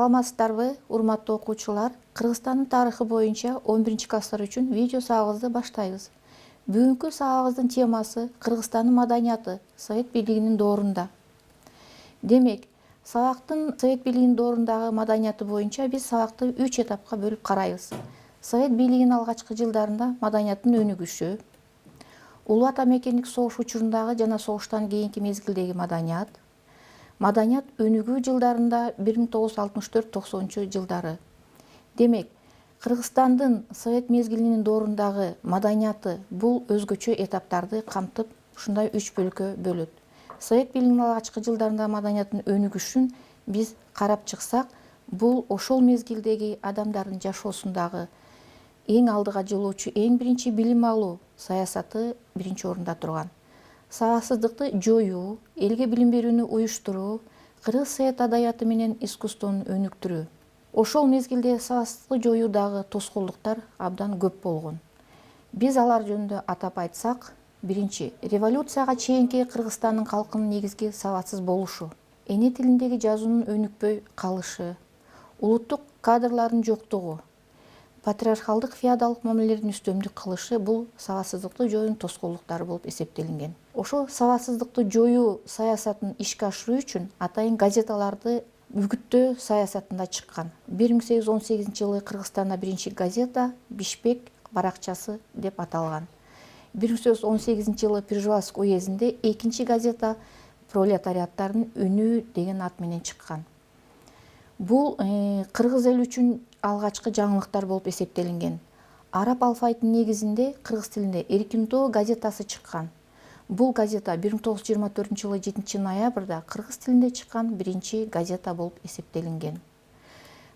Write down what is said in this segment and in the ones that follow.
Саламатсыздарбы, урматтуу окуучулар? Кыргызстандын тарыхы боюнча 11-класстар үчүн видео сабагыбызды баштайбыз. Бүгүнкү сабагыбыздын темасы Кыргызстандын маданияты Совет бийлигинин доорунда. Демек, сабактын Совет бийлигинин доорундагы маданияты боюнча биз сабакты 3 этапка бөлүп карайбыз. Совет бийлигинин алгачкы жылдарында маданияттын өнүгүшү, Улуу Ата Мекендик согуш учурундагы жана согуштан кийинки мезгилдеги маданият өнүгүү жылдарында 1964-90 жылдары. Демек, Кыргызстандын Совет мезгилинин доорундагы маданияты бул өзгөчө этаптарды камтып, ушундай 3 бөлүккө бөлөт. Совет бийлигинин алгачкы жылдарында маданияттын өнүгүшүн биз карап чыксак, бул ошол мезгилдеги адамдардын жашоосундагы эң алдыга жылуучу, эң биринчи билим алуу саясаты биринчи орунда турган. Сабаксыздыкты жоюу, элге билим берүүнү уюштуруу, кыргыз совет адабияты менен искусствонун өнүктүрүү. Ошол мезгилде сабаксыздыкты жоюудагы тоскоолдуктар абдан көп болгон. Биз алар жөнүндө атап айтсак, биринчи, революцияга чейинки Кыргызстандын калкынын негизги сабатсыз болушу, эне тилиндеги жазуунун өнүкпөй калышы, улуттук кадрлардын жоктугу, патриархалдык феодалдык мамилелердин үстөмдүк кылышы бул сабатсыздыкты жоюунун тоскоолдуктары болуп эсептелинген. Ошол сабатсыздыкты жоюу саясатын ишке ашыруу үчүн атайын газеталарды үгүттөө саясатында чыккан. 1818-жылы Кыргызстанда биринчи газета Бишкек баракчасы деп аталган. 1918-жылы Пржевальск уездинде экинчи газета Пролетариаттардын үнү деген ат менен чыккан. Бул кыргыз эли үчүн алгачкы жаңылыктар болуп эсептелинген. Араб алфавитинин негизинде кыргыз тилинде Эркинтоо газетасы чыккан. Бул газета 1924-жылы 7-ноябрда кыргыз тилинде чыккан биринчи газета болуп эсептелинген.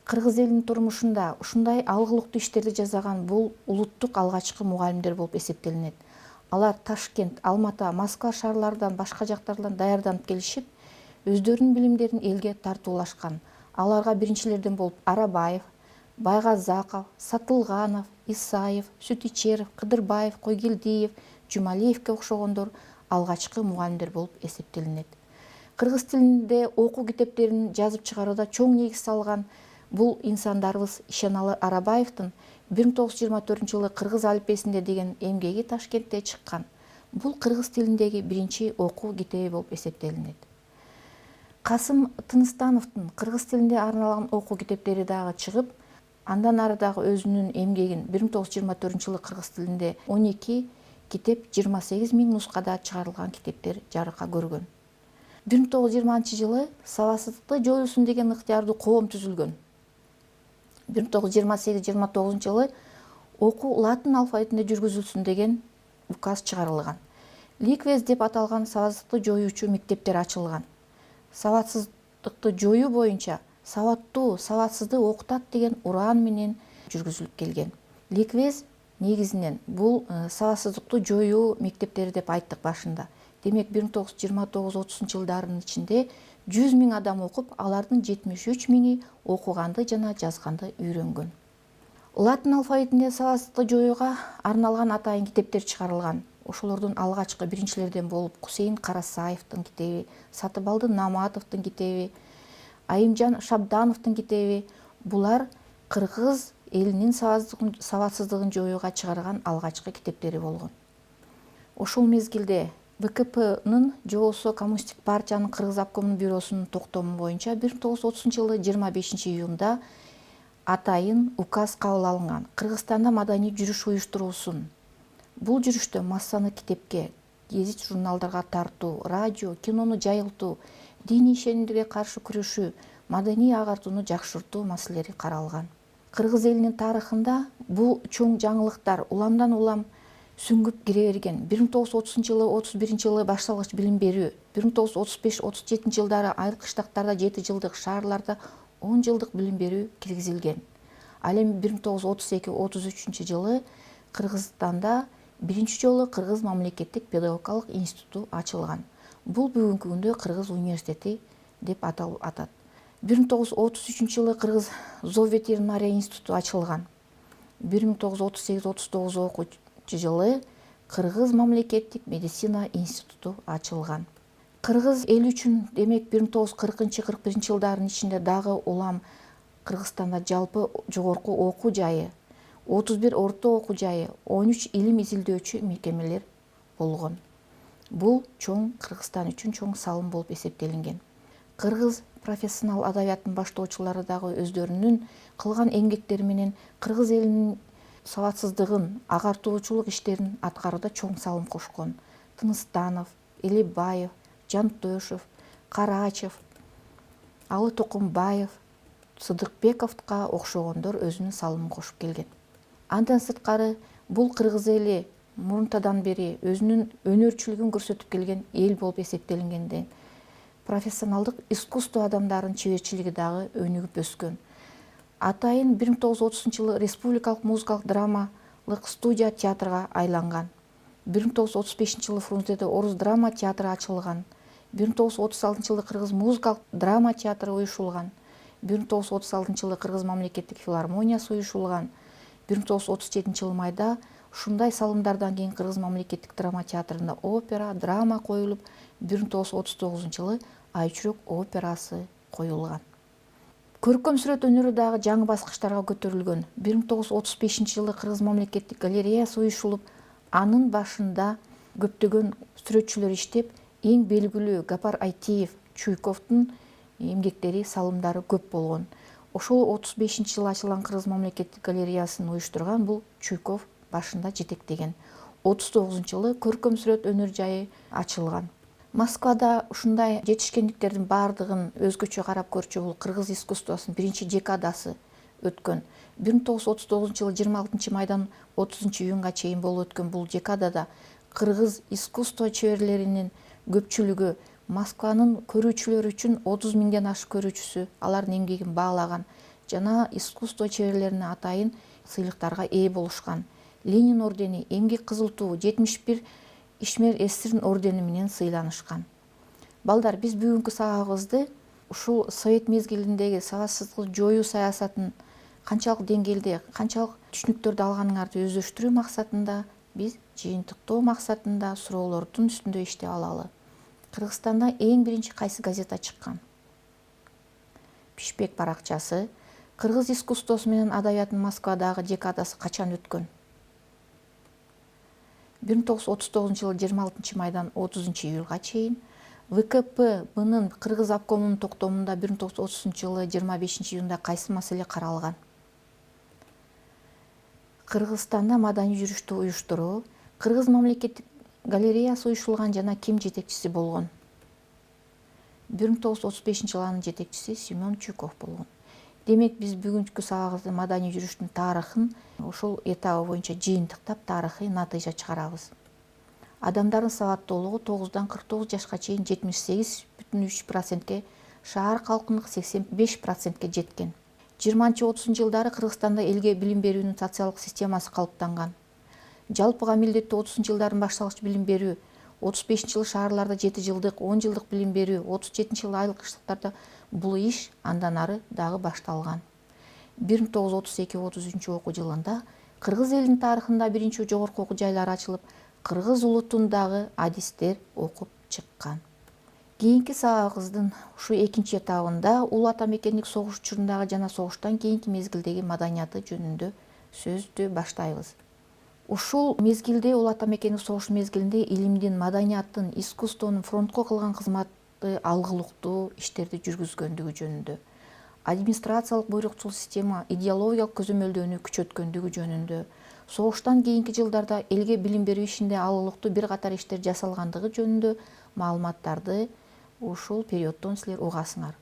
Кыргыз элинин турмушунда ушундай алгылыктуу иштерди жасаган бул улуттук алгачкы мугалимдер болуп эсептелинет. Алар Ташкент, Алматы, Москва шаарлардан, башка жактардан даярданып келишип, өздөрүнүн билимдерин элге тартуулашкан. Аларга биринчилерден болуп Арабаев, Байгазаков, Сатылганов, Исаев, Сүтичеров, Кыдырбаев, Койгелдиев, Жумалиевке окшогондор алгачкы мугалимдер болуп эсептелинет. Кыргыз тилинде окуу китептерин жазып чыгарууда чоң негиз салган бул инсандарыбыз Ишеналы Арабаевдин 1924-жылы кыргыз алифбесинде деген эмгеги Ташкентте чыккан. Бул кыргыз тилиндеги биринчи окуу китеби болуп эсептелинет. Касым Тыныстановдун кыргыз тилинде арналган окуу китептери дагы чыгып, андан ары дагы өзүнүн эмгегин 1924-жылы кыргыз тилинде 12 китеп 28 000 нускада чыгарылган китептер жарыкка көргөн. 1920-жылы сабатсыздыкты жоюусун деген ыктыярдуу коом түзүлгөн. 1928-29-жылы окуу латын алфавитинде жүргүзүлсүн деген указ чыгарылган. Ликвез деп аталган сабатсыздыкты жоюучу мектептер ачылган. Сабатсыздыкты жоюу боюнча сабаттуу сабатсызды окутат деген ураан менен жүргүзүлүп келген. Ликвез негизинен бул сабатсыздыкты жоюу мектептери деп айттык башында. Демек 1929-30 жылдардын ичинде 100 000 адам окуп, алардын 73 000 окуганды жана жазганды үйрөнгөн. Латын алфавитинде сабатсыздыкты жоюуга арналган атайын китептер чыгарылган. Ошолордун алгачкы биринчилерден болуп Кусейин Карасаевдин китеби, Сатыбалды Наматовдун китеби, Айымжан Шабдановдун китеби, булар кыргыз элинин сабатсыздыгын жоюуга чыгарган алгачкы китептери болгон. Ошол мезгилде ВКПнын же болбосо Коммунисттик партиянын Кыргыз обкомунун бюросунун токтому боюнча 1930-жылы 25-июнда атайын указ кабыл алынган. Кыргызстанда маданий жүрүш уюштурулсун. Бул жүрүштө массаны китепке, гезит журналдарга тартуу, радио, кинону жайылтуу, диний ишенимдерге каршы күрөшүү, маданий агартууну жакшыртуу маселелери каралган. Кыргыз элинин тарыхында бул чоң жаңылыктар уламдан улам сүңгүп кире берген. 1930-жылы 31-жылы башталгыч билим берүү, 1935-37 жылдары айыл кыштактарда 7 жылдык, шаарларда 10 жылдык билим берүү киргизилген. Ал эми 1932-33 жылы Кыргызстанда биринчи жолу Кыргыз мамлекеттик педагогикалык институту ачылган. Бул бүгүнкү күндө Кыргыз университети деп атат. 1933-жылы Кыргыз зооветеринария институту ачылган. 1938-39 окуучу жылы Кыргыз мамлекеттик медицина институту ачылган. Кыргыз эл үчүн демек 1940-41 жылдардын ичинде дагы улам Кыргызстанда жалпы жогорку окуу жайы, 31 орто окуу жайы, 13 илим изилдөөчү мекемелер болгон. Бул чоң Кыргызстан үчүн чоң салым болуп эсептелинген. Кыргыз профессионал адабиятынын баштоочулары дагы өздөрүнүн кылган эмгектери менен кыргыз элинин сабатсыздыгын, агартуучулук иштерин аткарууда чоң салым кошкон. Тыныстанов, Элибаев, Жантөшев, Карачев, Алы Токумбаев, Сыдыкбековго окшогондор өзүнүн салымын кошуп келген. Андан сырткары бул кыргыз эли мурунтадан бери өзүнүн өнөрчүлүгүн көрсөтүп келген эл болуп эсептелингенден профессионалдык искусство адамдарынын чеберчилиги дагы өнүгүп өскөн. Атайын 1930-жылы республикалык музыкалык драмалык студия театрга айланган. 1935-жылы Фрунзеде Орус драма театры ачылган. 1936-жылы Кыргыз музыкалык драма театры уюшулган. 1936-жылы Кыргыз мамлекеттик филармониясы уюшулган. 1937-жылы майда ушундай салымдардан кийин Кыргыз мамлекеттик драма театрында опера, драма коюлуп, 1939-жылы Айчүрөк операсы коюлган. Көркөм сүрөт өнөрү дагы жаңы баскычтарга көтөрүлгөн. 1935-жылы Кыргыз мамлекеттик галереясы уюшулуп, анын башында көптөгөн сүрөтчүлөр иштеп, эң белгилүү Гапар Айтиев, Чуйковдун эмгектери, салымдары көп болгон. Ошол 35-жылы ачылган Кыргыз мамлекеттик галереясын уюштурган бул Чуйков башында жетектеген. 39-жылы көркөм сүрөт өнөр жайы ачылган. Москвада ушундай жетишкендиктердин баардыгын өзгөчө карап көрчү бул кыргыз искусствосунун биринчи декадасы өткөн. 1939-жылы 26 майдан 30 июнга чейин болуп өткөн бул декадада кыргыз искусство чеберлеринин көпчүлүгү Москванын көрүүчүлөрү үчүн 30 миңден ашык көрүүчүсү алардын эмгегин баалаган жана искусство чеберлерине атайын сыйлыктарга ээ болушкан. Ленин ордени, эмгек кызыл туу, 71 Ишмер Эсирин ордени менен сыйланышкан. Балдар, биз бүгүнкү сабагыбызды ушул совет мезгилиндеги сабатсыздык жоюу саясатын канчалык деңгээлде, канчалык түшүнүктөрдү алганыңарды өздөштүрүү максатында биз жыйынтыктоо максатында суроолордун үстүндө иштеп алалы. Кыргызстанда эң биринчи кайсы газета чыккан? Пишпек баракчасы. Кыргыз искусствосу менен адабиятынын Москвадагы декадасы качан өткөн? 1939-жылы 26 майдан 30 июлга чейин. ВКП-нын Кыргыз обкомунун токтомунда 1930-жылы 25 июнда кайсы маселе каралган? Кыргызстанда маданий жүрүштү уюштуруу. Кыргыз мамлекеттик галереясы уюшулган жана ким жетекчиси болгон? 1935-жылы анын жетекчиси Семен Чуйков болгон. Демек, биз бүгүнкү сабагыбызда маданий жүрүштүн тарыхын ошол этабы боюнча жыйынтыктап тарыхый натыйжа чыгарабыз. Адамдардын сабаттуулугу 9-дан 49 жашка чейин 78,3%, шаар калкынын 85%ке жеткен. 20-30 жылдары Кыргызстанда элге билим берүүнүн социалдык системасы калыптанган. Жалпыга милдеттүү 30 жылдарын башталгыч билим берүү, 35-жылы шаарларда 7 жылдык, 10 жылдык билим берүү, 37-жылы айыл кыштыктарда бул иш андан ары дагы башталган. 1932-33 окуу жылында Кыргыз элинин тарыхында биринчи жогорку окуу жайлары ачылып, кыргыз улутун дагы адистер окуп чыккан. Кийинки сабагыбыздын ушу экинчи этабында улуу ата мекендик согуш учурундагы жана согуштан кийинки мезгилдеги маданияты жөнүндө сөздү баштайбыз. Ушул мезгилде, улуу ата мекендик согуш мезгилинде илимдин, маданияттын, искусствонун фронтко кылган кызматы алгылыктуу иштерди жүргүзгөндүгү жөнүндө, администрациялык буйрукчул система идеологиялык көзөмөлдөөнү күчөткөндүгү жөнүндө, согуштан кийинки жылдарда элге билим берүү ишинде алгылыктуу бир катар иштер жасалгандыгы жөнүндө маалыматтарды ушул периоддон силер угасыңар.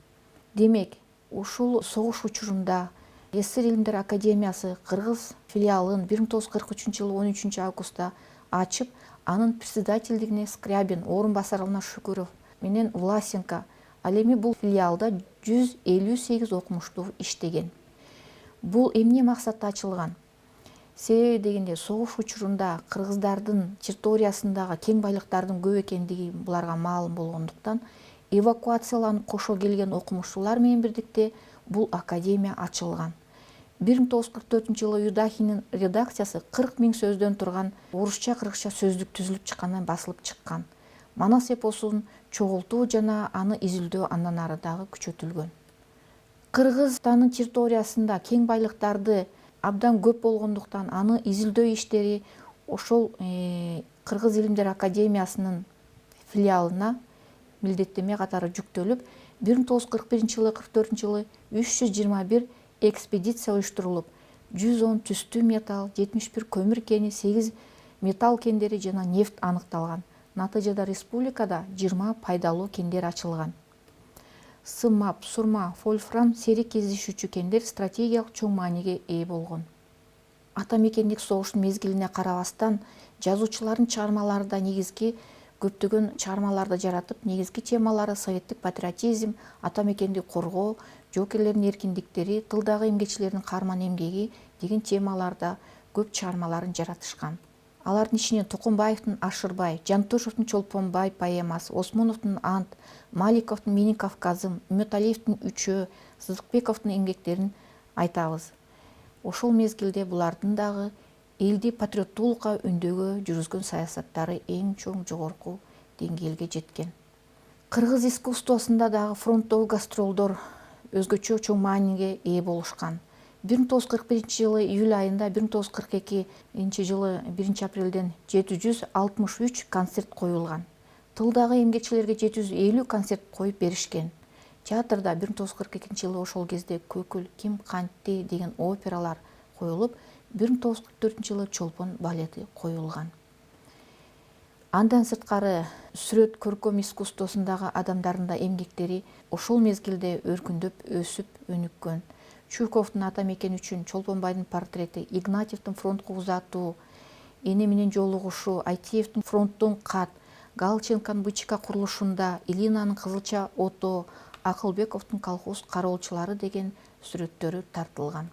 Демек, ушул согуш учурунда СССР Илимдер Академиясы Кыргыз филиалын 1943-жылы 13 августта ачып, анын председательдигине Скрябин, орун басарына Шүкүров менен Власенко, ал эми бул филиалда 158 окумуштуу иштеген. Бул эмне максатта ачылган? Себеби дегенде, согуш учурунда кыргыздардын территориясындагы кен байлыктардын көп экендиги буларга маалым болгондуктан, эвакуацияланып кошо келген окумуштуулар менен бирдикте бул академия ачылган. 1944-жылы Юдахинин редакциясы 40 000 сөздөн турган орусча-кыргызча сөздүк түзүлүп чыккандан басылып чыккан. Манас эпосун чогултуу жана аны изилдөө андан ары дагы күчөтүлгөн. Кыргызстандын территориясында кең байлыктарды абдан көп болгондуктан аны изилдөө иштери ошол Кыргыз Илимдер Академиясынын филиалына милдеттеме катары жүктөлүп, 1941-жылы 44-жылы 321 экспедиция уюштурулуп, 110 түстүү металл, 71 көмүр кени, 8 металл кендери жана нефть аныкталган. Натыйжада республикада 20 пайдалуу кендер ачылган. Сымап, сурма, вольфрам сейрек кездешүүчү кендер стратегиялык чоң мааниге ээ болгон. Ата мекендик согуштун мезгилине карабастан, жазуучулардын чыгармалары да негизги көптөгөн чыгармаларды жаратып, негизги темалары советтик патриотизм, ата мекенди коргоо, жоокерлердин эркиндиктери, тылдагы эмгечилердин каарман эмгеги деген темаларда көп чыгармаларын жаратышкан. Алардын ичинен Токомбаевдин Ашырбай, Жантушевдин Чолпонбай поэмасы, Осмоновдун Ант, Маликовдун Менин Кавказым, Үмөталиевдин Үчөө, Сыдыкбековдун эмгектерин айтабыз. Ошол мезгилде булардын дагы элди патриоттуулукка үндөгө жүргүзгөн саясаттары эң чоң жогорку деңгээлге жеткен. Кыргыз искусствосунда дагы фронттогу гастролдор өзгөчө чоң мааниге ээ болушкан. 1941-жылы июль айында 1942-жылы 1-апрелден 763 концерт коюлган. Тылдагы эмгечилерге 750 концерт коюп беришкен. Театрда 1942-жылы ошол кезде Көкүл, Ким кантти деген опералар коюлуп, 1944-жылы Чолпон балети коюлган. Андан сырткары сүрөт көркөм искусствосундагы адамдардын да эмгектери ошол мезгилде өркүндөп өсүп өнүккөн. Чурковдун ата мекен үчүн Чолпонбайдын портрети, Игнатьевдин фронтко узатуу, эне менен жолугушуу, Айтиевдин фронттон кат, Галченконун Бычка курулушунда, Илинанын Кызылча ото, Акылбековдун колхоз кароолчулары деген сүрөттөрү тартылган.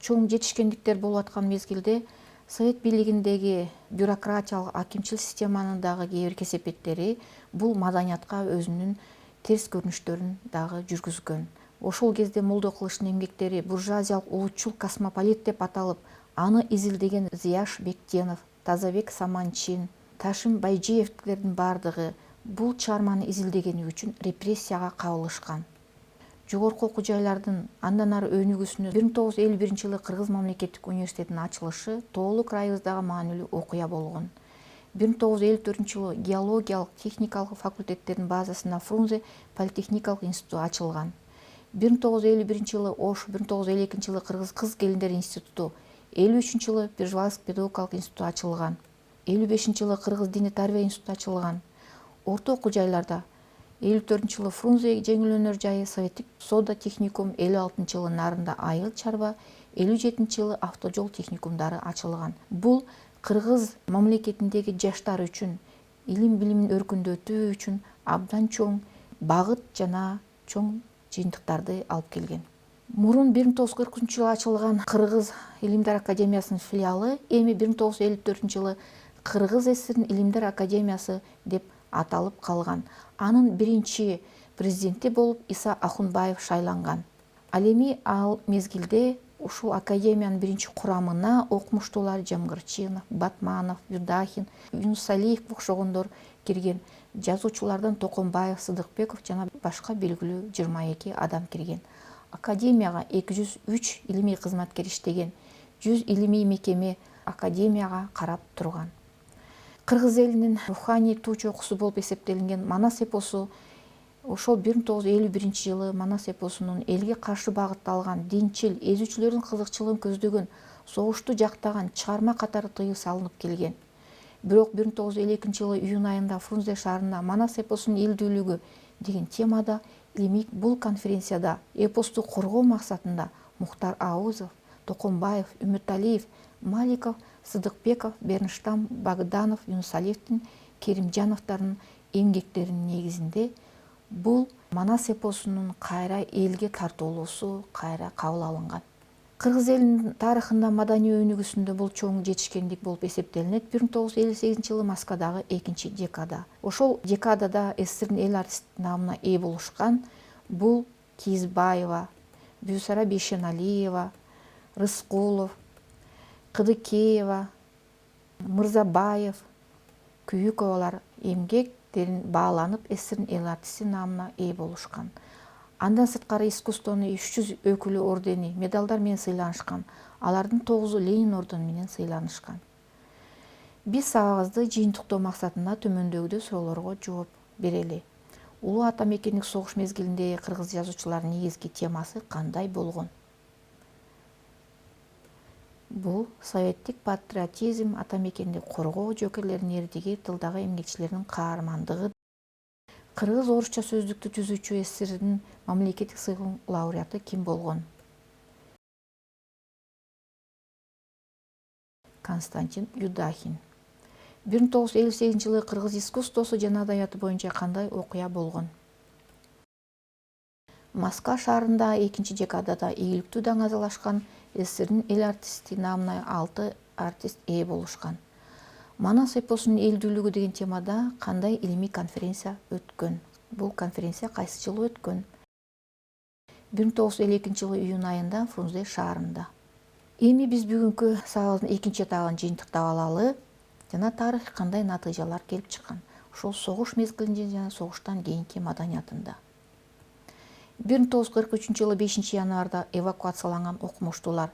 Чоң жетишкендиктер болуп аткан мезгилде Совет бийлигиндеги бюрократиялык акимчил системанын дагы кээ бир кесепеттери бул маданиятка өзүнүн терс көрүнүштөрүн дагы жүргүзгөн. Ошол кезде Молдо Кылычтын эмгектери буржуазиялык улутчул космополит деп аталып, аны изилдеген Зияш Бектенов, Тазабек Саманчин, Ташим Байжиевдердин бардыгы бул чыгарманы изилдегени үчүн репрессияга кабылышкан. Жогорку окуу жайлардын андан ары өнүгүүсүнө 1951-жылы Кыргыз мамлекеттик университетинин ачылышы толук райыбыздагы маанилүү окуя болгон. 1954-жылы геологиялык, техникалык факультеттердин базасында Фрунзе политехникалык институту ачылган. 1951-жылы Ош, 1952-жылы Кыргыз кыз келиндер институту, 53-жылы Пржевальск педагогикалык институту ачылган. 55-жылы Кыргыз диний тарбия институту ачылган. Орто окуу жайларда 54-жылы Фрунзе жеңил өнөр жайы, Советтик сода техникум, 56-жылы Нарында айыл чарба, 57-жылы автожол техникумдары ачылган. Бул Кыргыз мамлекетиндеги жаштар үчүн, илим билимин өркүндөтүү үчүн абдан чоң багыт жана чоң жыйынтыктарды алып келген. Мурун 1940-жылы ачылган Кыргыз Илимдер Академиясынын филиалы эми 1954-жылы Кыргыз ССРнин Илимдер Академиясы деп аталып калган. Анын биринчи президенти болуп Иса Ахунбаев шайланган. Ал эми ал мезгилде ушул академиянын биринчи курамына окумуштуулар Жамгырчинов, Батманов, Юдахин, Юнусалиев окшогондор кирген. Жазуучулардан Токомбаев, Сыдыкбеков жана башка белгилүү 22 адам кирген. Академияга 203 илимий кызматкер иштеген, 100 илимий мекеме академияга карап турган. Кыргыз элинин руханий туу чокусу болуп эсептелинген Манас эпосу ошол 1951-жылы Манас эпосунун элге каршы багытталган, динчил, эзүүчүлөрдүн кызыкчылыгын көздөгөн, согушту жактаган чыгарма катары тыюу салынып келген. Бирок 1952-жылы июнь айында Фрунзе шаарында Манас эпосунун элдүүлүгү деген темада илимий бул конференцияда эпосту коргоо максатында Мухтар Аузов, Токомбаев, Үмөталиев, Маликов, Сыдыкбеков, Бернштам, Богданов, Юнусалиевдин, Керимжановдордун эмгектеринин негизинде бул Манас эпосунун кайра элге тартуулуусу кайра кабыл алынган. Кыргыз элинин тарыхында маданий өнүгүүсүндө бул чоң жетишкендик болуп эсептелинет. 1958-жылы Москвадагы 2 декада. Ошол декадада СССРдин эл артист наамына ээ болушкан бул Кийизбаева, Бюсара Бейшеналиева, Рыскулов, Кыдыкеева, Мырзабаев, Күйүковалар эмгектерин бааланып СССРдин эл артисти наамына ээ болушкан. Андан сырткары искусствонун 300 өкүлү ордени, медалдар менен сыйланышкан. Алардын 9-у Ленин ордени менен сыйланышкан. Биз сабагыбызды жыйынтыктоо максатында төмөндөгүдөй суроолорго жооп берели. Улуу ата мекендик согуш мезгилиндеги кыргыз жазуучуларынын негизги темасы кандай болгон? Бул советтик патриотизм, ата мекенди коргоо, жөкелердин эрдиги, тылдагы эмгекчилердин каармандыгы. Кыргыз орусча сөздүктү түзүүчү СССРдин мамлекеттик сыйлыгынын лауреаты ким болгон? Константин Юдахин. 1958-жылы кыргыз искусствосу жана адабияты боюнча кандай окуя болгон? Москва шаарында 2-декадада ийгиликтүү даңазалашкан СССРдин эл артисти наамына 6 артист ээ болушкан. Манас эпосунун элдүүлүгү деген темада кандай илимий конференция өткөн? Бул конференция кайсы жылы өткөн? 1952-жылы июнь айында Фрунзе шаарында. Эми биз бүгүнкү сабагыбыздын экинчи этабын жыйынтыктап алалы жана тарыхый кандай натыйжалар келип чыккан? Ошол согуш мезгилинде жана согуштан кийинки маданиятында. 1943-жылы 5-январда эвакуацияланган окумуштуулар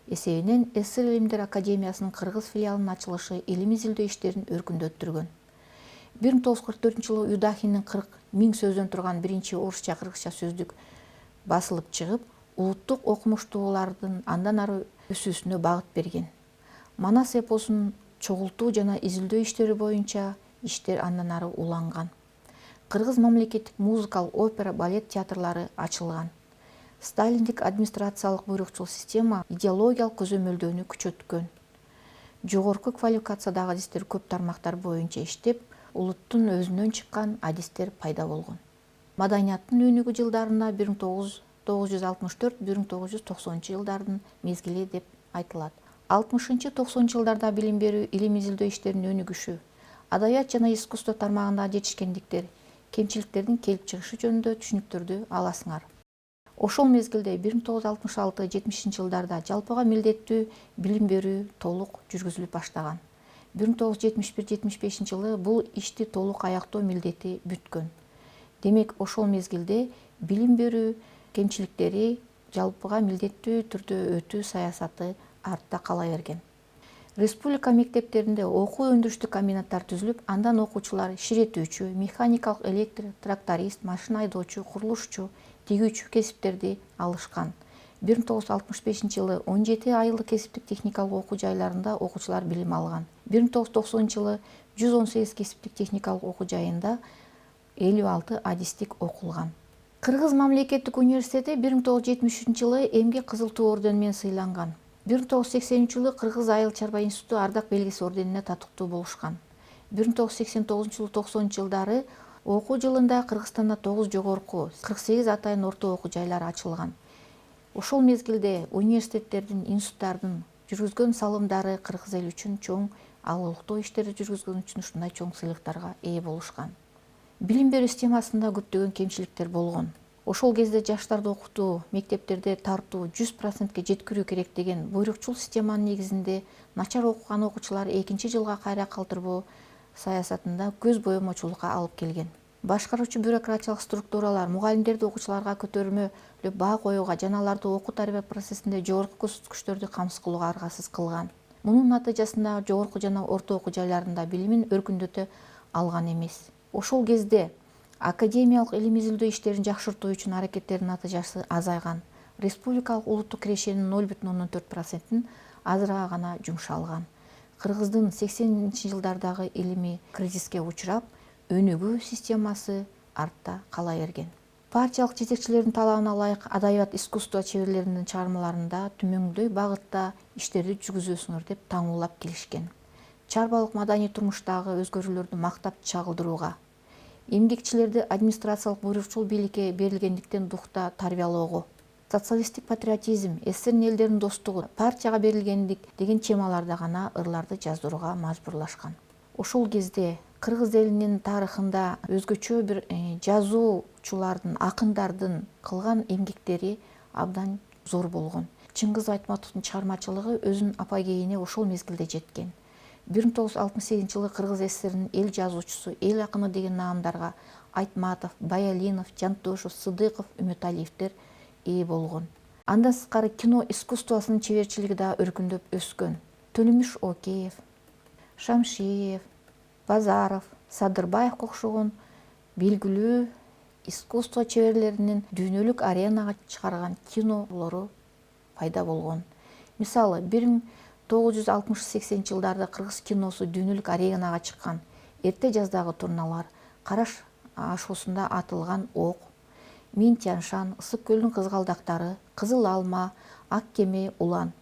эсебинен СССР Илимдер Академиясынын Кыргыз филиалынын ачылышы илим изилдөө иштерин өркүндөттүргөн. 1944-жылы Юдахиндин 40 000 сөздөн турган биринчи орусча-кыргызча сөздүк басылып чыгып, улуттук окумуштуулардын андан ары өсүүсүнө багыт берген. Манас эпосунун чогултуу жана изилдөө иштери боюнча иштер андан ары уланган. Кыргыз мамлекеттик музыкалык опера, балет театрлары ачылган. Сталиндик администрациялык буйрукчул система идеологиялык көзөмөлдөөнү күчөткөн. Жогорку квалификациядагы адистер көп тармактар боюнча иштеп, улуттун өзүнөн чыккан адистер пайда болгон. Маданияттын өнүгүү жылдарына 1964-1990 жылдардын мезгили деп айтылат. 60-90 жылдарда билим берүү, илим изилдөө иштеринин өнүгүшү, адабият жана искусство тармагында жетишкендиктер, кемчиликтердин келип чыгышы жөнүндө түшүнүктөрдү аласыңар. Ошол мезгилде 1966-70 жылдарда жалпыга милдеттүү билим берүү толук жүргүзүлүп баштаган. 1971-75 жылы бул ишти толук аяктоо милдети бүткөн. Демек, ошол мезгилде билим берүү кемчиликтери жалпыга милдеттүү түрдө өтүү саясаты артта кала берген. Республика мектептеринде окуу өндүрүштүк комбинаттар түзүлүп, андан окуучулар ширетүүчү, механикалык электр, тракторист, машина айдоочу, курулушчу, тигүүчү кесиптерди алышкан. 1965 жылы 17 айылдык кесиптик техникалык окуу жайларында окуучулар билим алган. 1990 жылы 118 кесиптик техникалык окуу жайында 56 адистик окулган. Кыргыз мамлекеттик университети 1973 жылы эмгек кызыл туу ордени менен сыйланган. 1980 жылы Кыргыз айыл чарба институту ардак белгиси орденине татыктуу болушкан. 1989 90 жылдары окуу жылында Кыргызстанда 9 жогорку, 48 атайын орто окуу жайлары ачылган. Ошол мезгилде университеттердин, институттардын жүргүзгөн салымдары кыргыз эли үчүн чоң, ал улуттуу иштерди жүргүзгөн үчүн ушундай чоң сыйлыктарга ээ болушкан. Билим берүү системасында көптөгөн кемчиликтер болгон. Ошол кезде жаштарды окутуу, мектептерде тартуу 100%ке жеткирүү керек деген буйрукчул системанын негизинде начар окуган окуучулар экинчи жылга кайра калтырбоо саясатында көз боемочулукка алып келген. Башкаруучу бюрократиялык структуралар мугалимдерди окуучуларга көтөрмөлүп баа коюуга жана аларды окуу тарбия процессинде жогорку көрсөткүчтөрдү камсыз кылууга аргасыз кылган. Мунун натыйжасында жогорку жана орто окуу жайларында билимин өркүндөтө алган эмес. Ошол кезде академиялык илим изилдөө иштерин жакшыртуу үчүн аракеттердин натыйжасы азайган. Республикалык улуттук кирешенин 0,14%-ин азыраак гана жумшалган. Кыргыздын 80 жылдардагы илимий кризиске учурап, өнүгүү системасы артта кала берген. Партиялык жетекчилердин талабына ылайык адабият искусство чеберлеринин чыгармаларында түмөңдөй багытта иштерди жүргүзөсүңөр деп таңуулап келишкен. Чарбалык маданий турмуштагы өзгөрүүлөрдү мактап чагылдырууга, эмгекчилерди администрациялык буйрукчул бийликке берилгендиктен духта тарбиялоого, социалисттик патриотизм, СССР элдеринин достугу, партияга берилгендик деген темаларда гана ырларды жаздырууга мажбурлашкан. Ошол кезде кыргыз элинин тарыхында өзгөчө бир жазуучулардын, акындардын кылган эмгектери абдан зор болгон. Чыңгыз Айтматовдун чыгармачылыгы өзүнүн апогейине ошол мезгилде жеткен. 1968 жылы Кыргыз ССРнин эл жазуучусу, эл акыны деген наамдарга Айтматов, Баялинов, Жантошев, Сыдыков, Үмүталиевдер ээ болгон. Андан сырткары кино искусствосунун чеберчилиги да өркүндөп өскөн. Төлөмүш Океев, Шамшиев, Базаров, Садырбаевга окшогон белгилүү искусство чеберлеринин дүйнөлүк аренага чыгарган кинолору пайда болгон. Мисалы, 1960-80 жылдарда кыргыз киносу дүйнөлүк аренага чыккан эрте жаздагы турналар, Караш ашуусунда атылган ок, Мен Тяншан, Ысык көлдүн кызгалдактары, Кызыл алма, Ак кеме, Улан.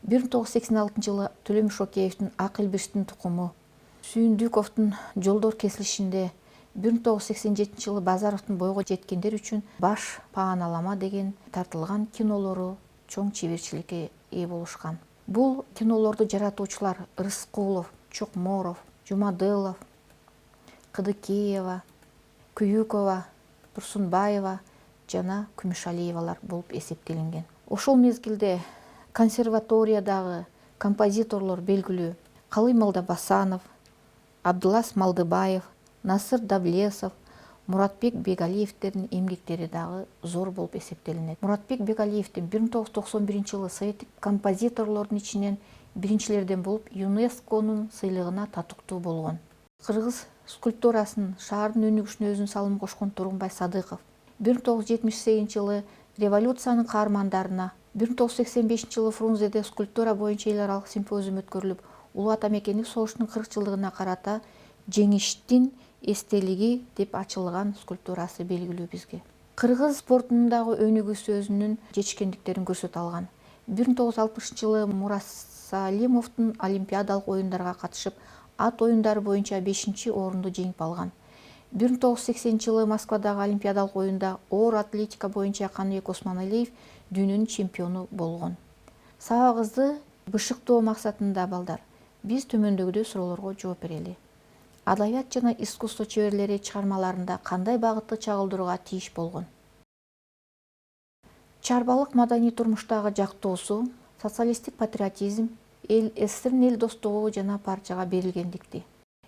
1986 жылы Төлөмүш Океевдин Ак Илбирстин тукуму, Сүйүндүковдун Жолдор кесилишинде, 1987 жылы Базаровдун Бойго жеткендер үчүн баш пааналама деген тартылган кинолору чоң чеберчиликке ээ болушкан. Бул кинолорду жаратуучулар Рыскулов, Чокморов, Жумадылов, Кыдыкеева, Күйүкова, Турсунбаева жана Күмүшалиевалар болуп эсептелинген. Ошол мезгилде консерваториядагы композиторлор белгилүү Калый Малдабасанов, Абдылас Малдыбаев, Насыр Давлесов, Муратбек Бегалиевдердин эмгектери дагы зор болуп эсептелинет. Муратбек Бегалиевдин 1991 жылы советтик композиторлордун ичинен биринчилерден болуп ЮНЕСКОнун сыйлыгына татыктуу болгон. Кыргыз скульптурасын шаардын өнүгүшүнө өзүнүн салымын кошкон Тургунбай Садыков 1978 жылы революциянын каармандарына, 1985 жылы Фрунзеде скульптура боюнча эл аралык симпозиум өткөрүлүп, Улуу Ата Мекендик согуштун 40 жылдыгына карата жеңиштин эстелиги деп ачылган скульптурасы белгилүү бизге. Кыргыз спортунун дагы өнүгүүсү өзүнүн жетишкендиктерин көрсөтө алган. 1960 жылы Мурасалимовдун Олимпиадалык оюндарга катышып, ат оюндары боюнча 5-орунду жеңип алган. 1980 жылы Москвадагы Олимпиадалык оюнда оор атлетика боюнча Каныбек Осмоналиев дүйнөнүн чемпиону болгон. Сабагыбызды бышыктоо максатында балдар, биз төмөндөгүдөй суроолорго жооп берели. Адабият жана искусство чеберлери чыгармаларында кандай багытты чагылдырууга тийиш болгон? Чарбалык маданий турмуштагы жактоосу, социалисттик патриотизм, СССРдин эл достугу жана партияга берилгендикти.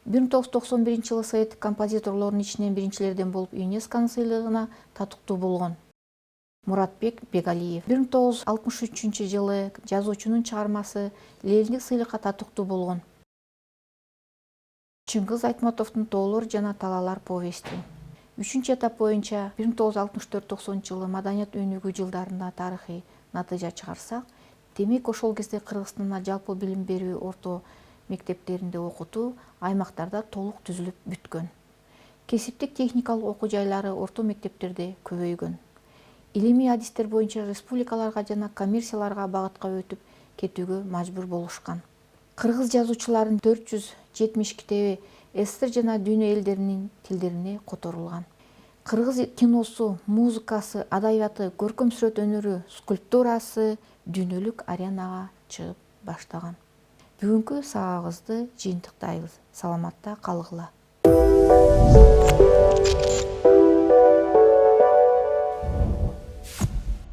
1991 жылы советтик композиторлордун ичинен биринчилерден болуп ЮНЕСКонун сыйлыгына татыктуу болгон Муратбек Бегалиев. 1963 жылы жазуучунун чыгармасы Лениндик сыйлыкка татыктуу болгон Чыңгыз Айтматовдун Тоолор жана талаалар повести. 3-этап боюнча 1964-90 жылы маданият өнүгүү жылдарында тарыхый натыйжа чыгарсак, демек ошол кезде Кыргызстанда жалпы билим берүү орто мектептеринде окутуу аймактарда толук түзүлүп бүткөн. Кесиптик техникалык окуу жайлары орто мектептерде көбөйгөн. Илимий адистер боюнча республикаларга жана коммерцияларга багытка өтүп кетүүгө мажбур болушкан. Кыргыз жазуучуларынын 470 китеби СССР жана дүйнө элдеринин тилдерине которулган. Кыргыз киносу, музыкасы, адабияты, көркөм сүрөт өнөрү, скульптурасы дүйнөлүк аренага чыгып баштаган. Бүгүнкү сабагыбызды жыйынтыктайбыз. Саламатта калгыла.